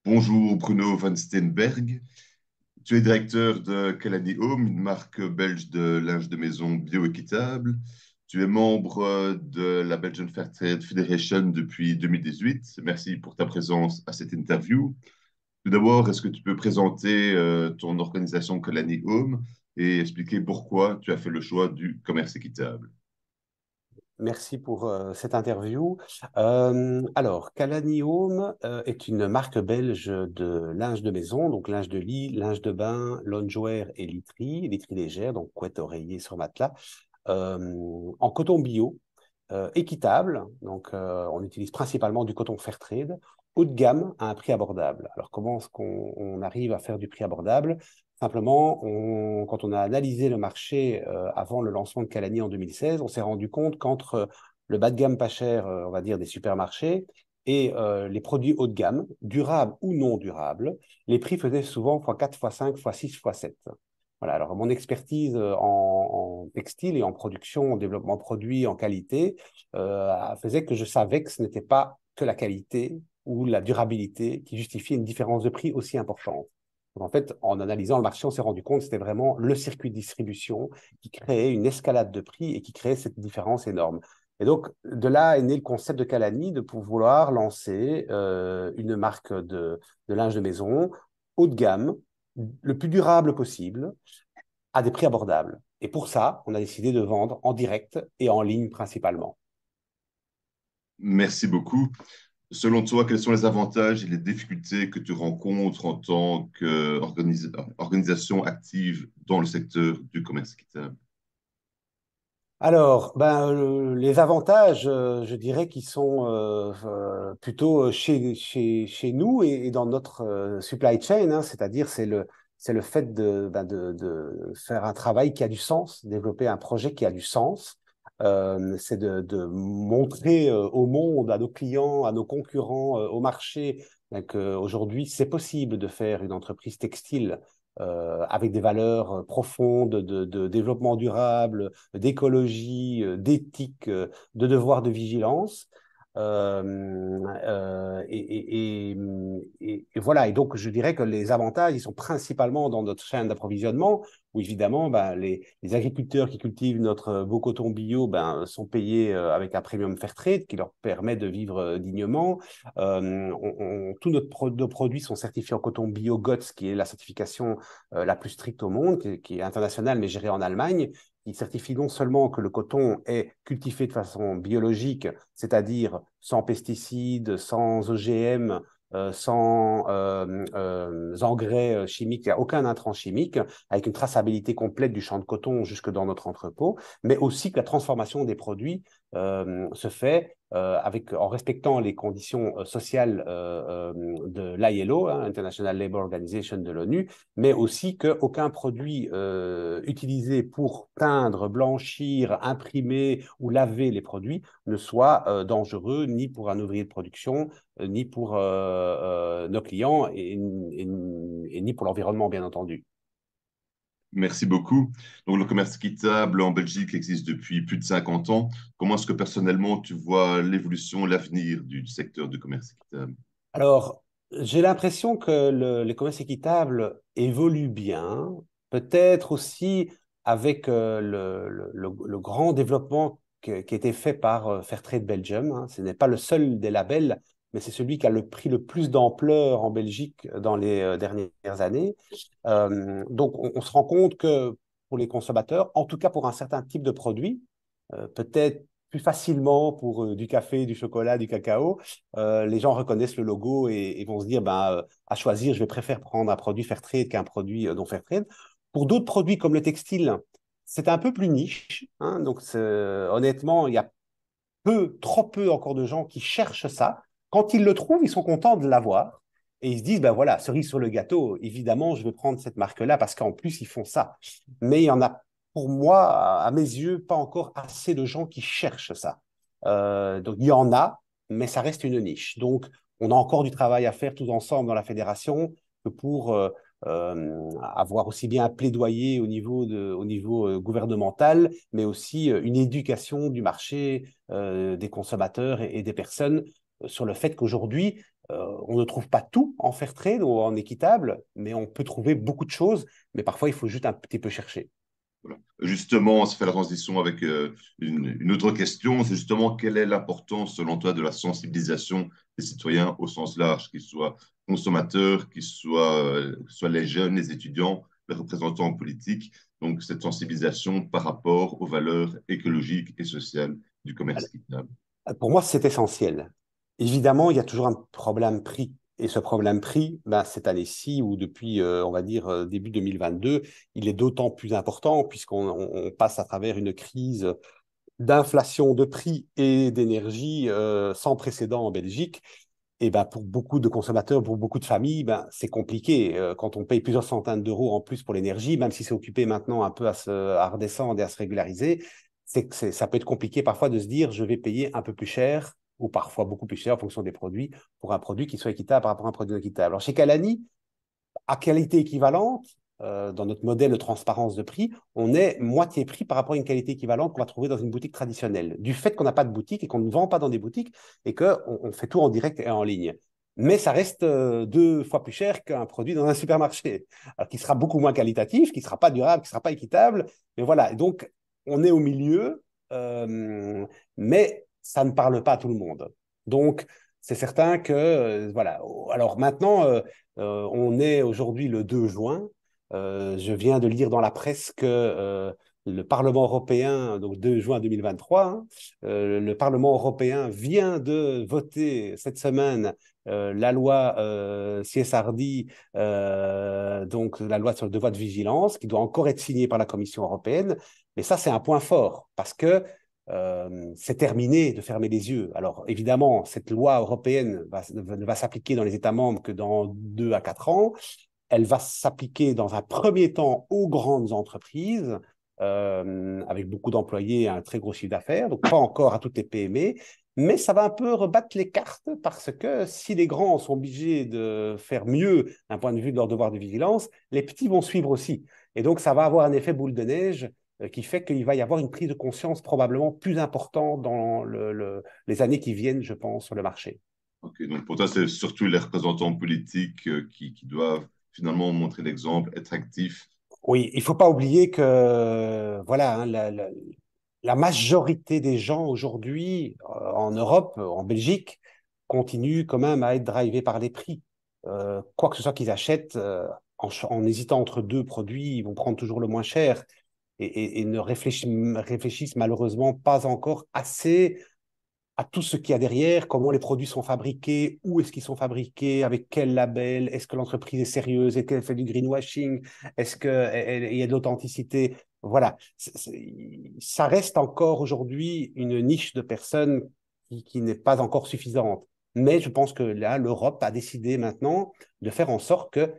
Bonjour Bruno van Steenberg. Tu es directeur de Kalani Home, une marque belge de linge de maison bio-équitable. Tu es membre de la Belgian Fair Trade Federation depuis 2018. Merci pour ta présence à cette interview. Tout d'abord, est-ce que tu peux présenter ton organisation Kalani Home et expliquer pourquoi tu as fait le choix du commerce équitable? Merci pour cette interview. Alors, Kalani Home est une marque belge de linge de maison, donc linge de lit, linge de bain, loungewear et literie légère, donc couette, oreiller sur matelas, en coton bio, équitable. Donc, on utilise principalement du coton Fairtrade, haut de gamme à un prix abordable. Alors, comment est-ce qu'on arrive à faire du prix abordable? Simplement, quand on a analysé le marché avant le lancement de Kalani en 2016, on s'est rendu compte qu'entre le bas de gamme pas cher, on va dire des supermarchés, et les produits haut de gamme, durables ou non durables, les prix faisaient souvent x4, x5, x6, x7. Voilà, alors mon expertise en textile et en production, en développement produit, en qualité, faisait que je savais que ce n'était pas que la qualité ou la durabilité qui justifiait une différence de prix aussi importante. Donc, en fait, en analysant le marché, on s'est rendu compte que c'était vraiment le circuit de distribution qui créait une escalade de prix et qui créait cette différence énorme. Et donc, de là est né le concept de Kalani de pouvoir lancer une marque de linge de maison haut de gamme, le plus durable possible, à des prix abordables. Et pour ça, on a décidé de vendre en direct et en ligne principalement. Merci beaucoup. Selon toi, quels sont les avantages et les difficultés que tu rencontres en tant qu'organisation active dans le secteur du commerce équitable? Alors, les avantages, je dirais qu'ils sont plutôt chez nous et dans notre supply chain, hein, c'est-à-dire c'est le fait de faire un travail qui a du sens, développer un projet qui a du sens. C'est de montrer au monde, à nos clients, à nos concurrents, au marché, qu'aujourd'hui, c'est possible de faire une entreprise textile avec des valeurs profondes de développement durable, d'écologie, d'éthique, de devoir de vigilance. Et voilà, et donc je dirais que les avantages, ils sont principalement dans notre chaîne d'approvisionnement, où évidemment, les agriculteurs qui cultivent notre beau coton bio sont payés avec un premium fair trade qui leur permet de vivre dignement. Tous nos produits sont certifiés en coton bio GOTS, qui est la certification la plus stricte au monde, qui est internationale mais gérée en Allemagne, qui certifie non seulement que le coton est cultivé de façon biologique, c'est-à-dire sans pesticides, sans OGM, sans engrais chimiques, il n'y a aucun intrant chimique, avec une traçabilité complète du champ de coton jusque dans notre entrepôt, mais aussi que la transformation des produits se fait en respectant les conditions sociales de l'ILO, hein, International Labour Organization de l'ONU, mais aussi qu'aucun produit utilisé pour teindre, blanchir, imprimer ou laver les produits ne soit dangereux ni pour un ouvrier de production, ni pour nos clients et ni pour l'environnement, bien entendu. Merci beaucoup. Donc, le commerce équitable en Belgique existe depuis plus de 50 ans. Comment est-ce que personnellement tu vois l'évolution, l'avenir du secteur du commerce équitable? Alors, j'ai l'impression que les commerces équitables évoluent bien, peut-être aussi avec le grand développement qui a été fait par Fairtrade Belgium, hein. Ce n'est pas le seul des labels, mais c'est celui qui a pris le plus d'ampleur en Belgique dans les dernières années. Donc, on se rend compte que pour les consommateurs, en tout cas pour un certain type de produit, peut-être plus facilement pour du café, du chocolat, du cacao, les gens reconnaissent le logo et vont se dire, à choisir, je vais préférer prendre un produit Fairtrade qu'un produit non Fairtrade. Pour d'autres produits comme le textile, c'est un peu plus niche, hein, donc honnêtement, il y a trop peu encore de gens qui cherchent ça. Quand ils le trouvent, ils sont contents de l'avoir. Et ils se disent, ben voilà, cerise sur le gâteau, évidemment, je vais prendre cette marque-là parce qu'en plus, ils font ça. Mais il y en a, pour moi, à mes yeux, pas encore assez de gens qui cherchent ça. Donc, il y en a, mais ça reste une niche. Donc, on a encore du travail à faire tous ensemble dans la fédération que pour avoir aussi bien un plaidoyer au niveau gouvernemental, mais aussi une éducation du marché des consommateurs et des personnes sur le fait qu'aujourd'hui, On ne trouve pas tout en fair trade ou en équitable, mais on peut trouver beaucoup de choses, mais parfois il faut juste un petit peu chercher. Voilà. Justement, ça fait la transition avec une autre question. C'est justement quelle est l'importance, selon toi, de la sensibilisation des citoyens au sens large, qu'ils soient consommateurs, que ce soit les jeunes, les étudiants, les représentants politiques. Donc, cette sensibilisation par rapport aux valeurs écologiques et sociales du commerce équitable. Pour moi, c'est essentiel. Évidemment, il y a toujours un problème prix. Et ce problème prix, ben, cette année-ci, ou depuis, on va dire, début 2022, il est d'autant plus important puisqu'on passe à travers une crise d'inflation de prix et d'énergie sans précédent en Belgique. Et ben, pour beaucoup de consommateurs, pour beaucoup de familles, ben, c'est compliqué. Quand on paye plusieurs centaines d'euros en plus pour l'énergie, même si c'est occupé maintenant un peu à redescendre et à se régulariser, ça peut être compliqué parfois de se dire je vais payer un peu plus cher ou parfois beaucoup plus cher en fonction des produits pour un produit qui soit équitable par rapport à un produit non équitable. Alors chez Calani, à qualité équivalente, dans notre modèle de transparence de prix, on est moitié prix par rapport à une qualité équivalente qu'on va trouver dans une boutique traditionnelle. Du fait qu'on n'a pas de boutique et qu'on ne vend pas dans des boutiques et qu'on fait tout en direct et en ligne. Mais ça reste 2 fois plus cher qu'un produit dans un supermarché, alors qui sera beaucoup moins qualitatif, qui ne sera pas durable, qui ne sera pas équitable. Mais voilà, donc on est au milieu, mais ça ne parle pas à tout le monde. Donc, c'est certain que, voilà. Alors maintenant, on est aujourd'hui le 2 juin. Je viens de lire dans la presse que le Parlement européen, donc 2 juin 2023, hein, le Parlement européen vient de voter cette semaine la loi CSRD, donc la loi sur le devoir de vigilance, qui doit encore être signée par la Commission européenne. Mais ça, c'est un point fort parce que c'est terminé de fermer les yeux. Alors évidemment, cette loi européenne ne va s'appliquer dans les États membres que dans 2 à 4 ans. Elle va s'appliquer dans un premier temps aux grandes entreprises, avec beaucoup d'employés et un très gros chiffre d'affaires, donc pas encore à toutes les PME, mais ça va un peu rebattre les cartes parce que si les grands sont obligés de faire mieux d'un point de vue de leur devoir de vigilance, les petits vont suivre aussi. Et donc ça va avoir un effet boule de neige qui fait qu'il va y avoir une prise de conscience probablement plus importante dans les années qui viennent, je pense, sur le marché. Ok, donc pour toi, c'est surtout les représentants politiques qui doivent finalement montrer l'exemple, être actifs. Oui, il ne faut pas oublier que voilà, hein, la majorité des gens aujourd'hui en Europe, en Belgique, continuent quand même à être drivés par les prix. Quoi que ce soit qu'ils achètent, en hésitant entre 2 produits, ils vont prendre toujours le moins cher et ne réfléchissent malheureusement pas encore assez à tout ce qu'il y a derrière, comment les produits sont fabriqués, où est-ce qu'ils sont fabriqués, avec quel label, est-ce que l'entreprise est sérieuse, est-ce qu'elle fait du greenwashing, est-ce qu'il y a de l'authenticité. Voilà, ça reste encore aujourd'hui une niche de personnes qui n'est pas encore suffisante. Mais je pense que là, l'Europe a décidé maintenant de faire en sorte que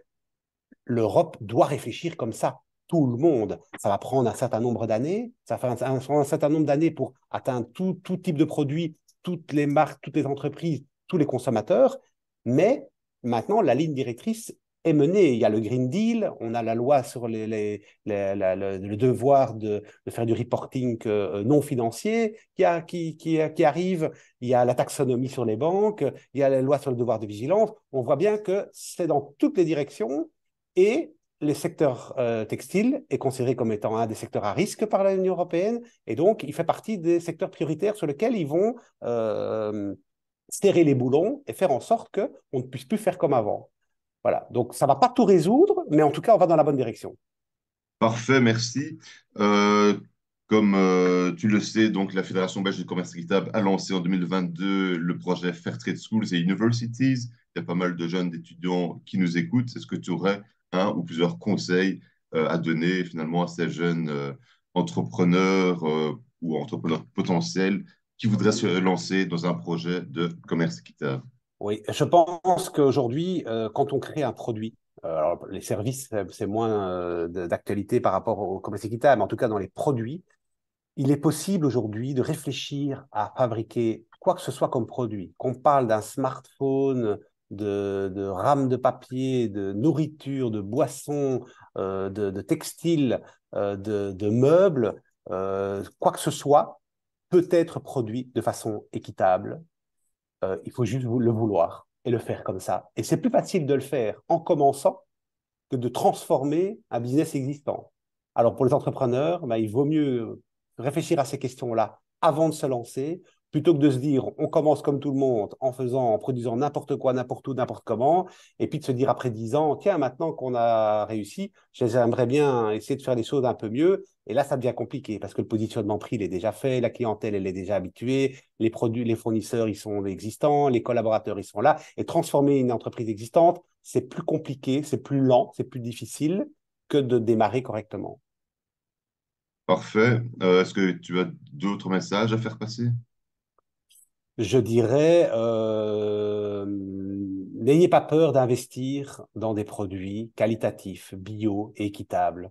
l'Europe doit réfléchir comme ça. Tout le monde. Ça va prendre un certain nombre d'années. Ça va faire un certain nombre d'années pour atteindre tout type de produit, toutes les marques, toutes les entreprises, tous les consommateurs. Mais maintenant, la ligne directrice est menée. Il y a le Green Deal, on a la loi sur le devoir de faire du reporting non financier qui arrive. Il y a la taxonomie sur les banques, il y a la loi sur le devoir de vigilance. On voit bien que c'est dans toutes les directions et le secteur textile est considéré comme étant un des secteurs à risque par l'Union européenne. Et donc, il fait partie des secteurs prioritaires sur lesquels ils vont serrer les boulons et faire en sorte qu'on ne puisse plus faire comme avant. Voilà. Donc, ça ne va pas tout résoudre, mais en tout cas, on va dans la bonne direction. Parfait, merci. Euh, Comme tu le sais, donc la Fédération belge du commerce équitable a lancé en 2022 le projet Fair Trade Schools et Universities. Il y a pas mal de jeunes étudiants qui nous écoutent. Est-ce que tu aurais un ou plusieurs conseils à donner finalement à ces jeunes entrepreneurs ou entrepreneurs potentiels qui voudraient se lancer dans un projet de commerce équitable? Oui, je pense qu'aujourd'hui, quand on crée un produit, alors les services, c'est moins d'actualité par rapport au commerce équitable, mais en tout cas dans les produits, il est possible aujourd'hui de réfléchir à fabriquer quoi que ce soit comme produit. Qu'on parle d'un smartphone, de rames de papier, de nourriture, de boissons, de textiles, de meubles, quoi que ce soit peut être produit de façon équitable. Il faut juste le vouloir. et le faire comme ça. Et c'est plus facile de le faire en commençant que de transformer un business existant. Alors pour les entrepreneurs, ben, il vaut mieux réfléchir à ces questions-là avant de se lancer, plutôt que de se dire on commence comme tout le monde en faisant, en produisant n'importe quoi, n'importe où, n'importe comment, et puis de se dire après 10 ans, tiens, maintenant qu'on a réussi, j'aimerais bien essayer de faire les choses un peu mieux. Et là, ça devient compliqué parce que le positionnement prix, il est déjà fait, la clientèle, elle est déjà habituée, les produits, les fournisseurs, ils sont existants, les collaborateurs, ils sont là. Et transformer une entreprise existante, c'est plus compliqué, c'est plus lent, c'est plus difficile que de démarrer correctement. Parfait. Est-ce que tu as d'autres messages à faire passer? Je dirais, n'ayez pas peur d'investir dans des produits qualitatifs, bio et équitables.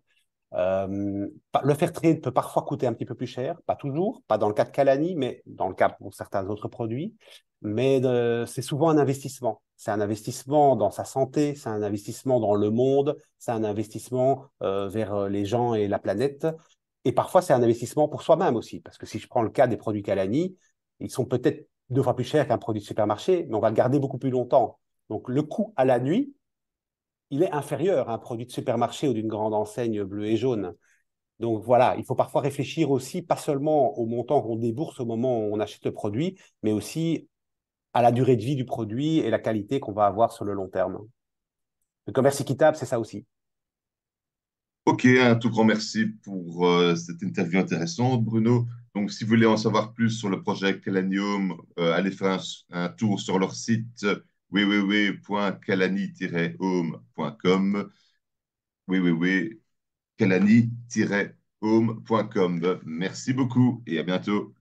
Le fair trade peut parfois coûter un petit peu plus cher, pas toujours, pas dans le cas de Calani, mais dans le cas pour certains autres produits. Mais c'est souvent un investissement. C'est un investissement dans sa santé, c'est un investissement dans le monde, c'est un investissement vers les gens et la planète. Et parfois, c'est un investissement pour soi-même aussi. Parce que si je prends le cas des produits Calani, ils sont peut-être 2 fois plus chers qu'un produit de supermarché, mais on va le garder beaucoup plus longtemps. Donc, le coût à la nuit, il est inférieur à un produit de supermarché ou d'une grande enseigne bleue et jaune. Donc voilà, il faut parfois réfléchir aussi, pas seulement au montant qu'on débourse au moment où on achète le produit, mais aussi à la durée de vie du produit et la qualité qu'on va avoir sur le long terme. Le commerce équitable, c'est ça aussi. Ok, un tout grand merci pour cette interview intéressante, Bruno. Donc, si vous voulez en savoir plus sur le projet Calanium, allez faire un tour sur leur site www.calani-home.com. www.calani-home.com. Merci beaucoup et à bientôt.